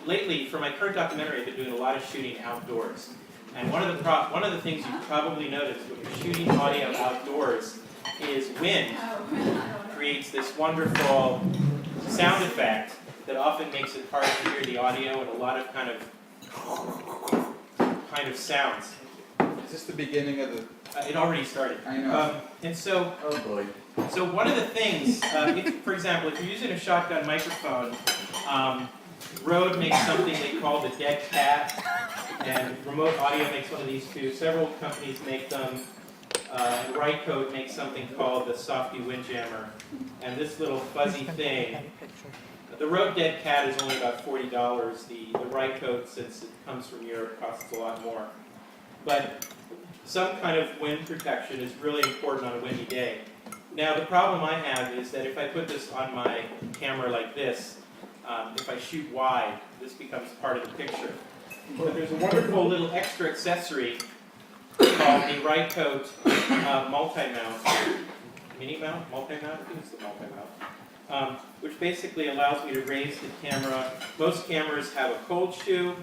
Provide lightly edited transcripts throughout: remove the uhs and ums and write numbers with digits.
lately, for my current documentary, I've been doing a lot of shooting outdoors. And one of the things you've probably noticed when you're shooting audio outdoors is wind creates this wonderful sound effect that often makes it hard to hear the audio and a lot of kind of sounds. Is this the beginning of the... It already started. I know. And so, Oh boy. so one of the things, for example, if you're using a shotgun microphone, Rode makes something they call the dead cat, and Remote Audio makes one of these too. Several companies make them. Rycote makes something called the Softy Windjammer. And this little fuzzy thing, the Rode Dead Cat is only about $40. The Rycote, since it comes from Europe, costs a lot more. But some kind of wind protection is really important on a windy day. Now the problem I have is that if I put this on my camera like this, if I shoot wide, this becomes part of the picture. But there's a wonderful little extra accessory called the Rycote multi-mount, mini-mount, multi-mount, I think it's the multi-mount, which basically allows me to raise the camera. Most cameras have a cold shoe,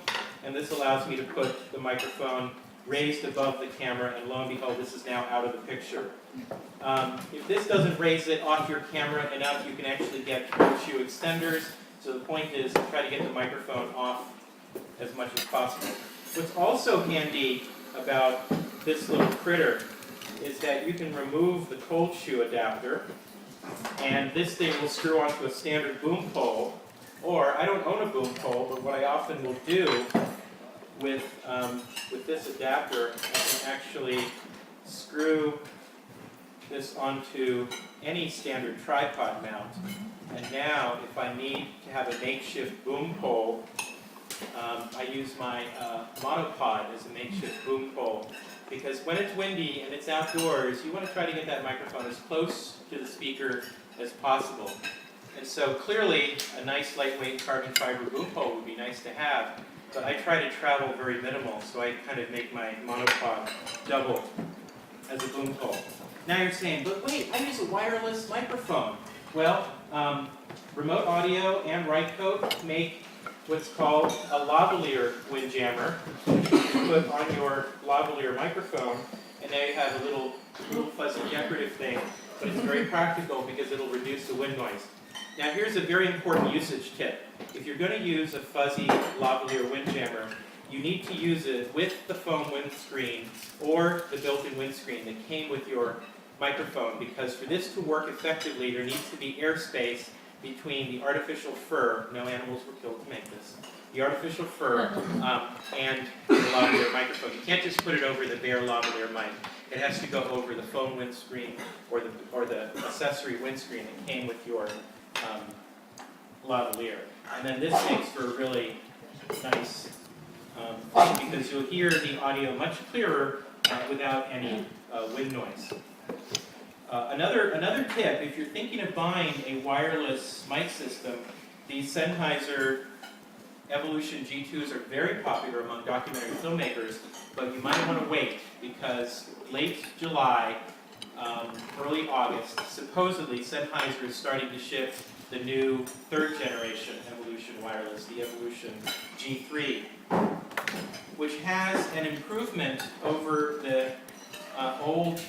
and this allows me to put the microphone raised above the camera, and lo and behold, this is now out of the picture. If this doesn't raise it off your camera enough, you can actually get cold shoe extenders. So the point is to try to get the microphone off as much as possible. What's also handy about this little critter is that you can remove the cold shoe adapter, and this thing will screw onto a standard boom pole. Or, I don't own a boom pole, but what I often will do with this adapter, I can actually screw this onto any standard tripod mount. And now, if I need to have a makeshift boom pole, I use my monopod as a makeshift boom pole. Because when it's windy and it's outdoors, you want to try to get that microphone as close to the speaker as possible. And so clearly, a nice lightweight carbon fiber boom pole would be nice to have. But I try to travel very minimal, so I kind of make my monopod double as a boom pole. Now you're saying, but wait, I use a wireless microphone. Well, Remote Audio and Rycote make what's called a lavalier windjammer, which you can put on your lavalier microphone, and now you have a little fuzzy decorative thing, but it's very practical because it'll reduce the wind noise. Now here's a very important usage tip. If you're going to use a fuzzy lavalier windjammer, you need to use it with the foam windscreen or the built-in windscreen that came with your microphone, because for this to work effectively, there needs to be airspace between the artificial fur, no animals were killed to make this, the artificial fur and the lavalier microphone. You can't just put it over the bare lavalier mic. It has to go over the foam windscreen or the accessory windscreen that came with your lavalier. And then this makes for a really nice thing, because you'll hear the audio much clearer without any wind noise. Another tip, if you're thinking of buying a wireless mic system, these Sennheiser Evolution G2s are very popular among documentary filmmakers, but you might want to wait, because late July, early August, supposedly Sennheiser is starting to ship the new third generation Evolution wireless, the Evolution G3, which has an improvement over the old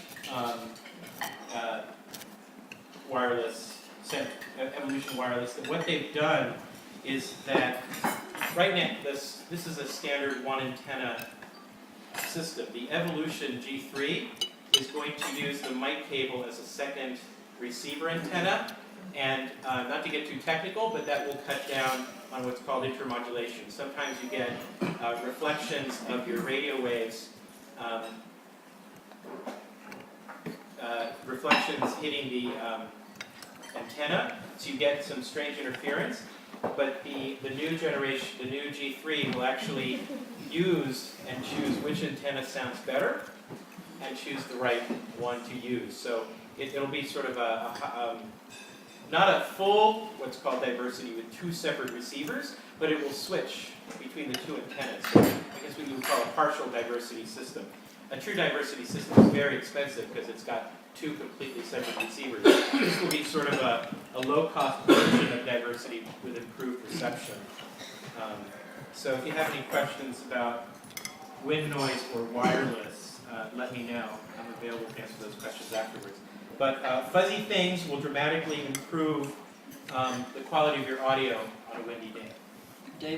wireless, Evolution wireless. That what they've done is that right now, this is a standard one antenna system. The Evolution G3 is going to use the mic cable as a second receiver antenna, and not to get too technical, but that will cut down on what's called intermodulation. Sometimes you get reflections of your radio waves, reflections hitting the antenna, so you get some strange interference. But the new generation, the new G3, will actually use and choose which antenna sounds better and choose the right one to use. So it'll be sort of not a full, what's called diversity with two separate receivers, but it will switch between the two antennas. So I guess what you would call a partial diversity system. A true diversity system is very expensive because it's got two completely separate receivers. This will be sort of a low-cost version of diversity with improved reception. So if you have any questions about wind noise or wireless, let me know. I'm available to answer those questions afterwards. But fuzzy things will dramatically improve the quality of your audio on a windy day. Dave,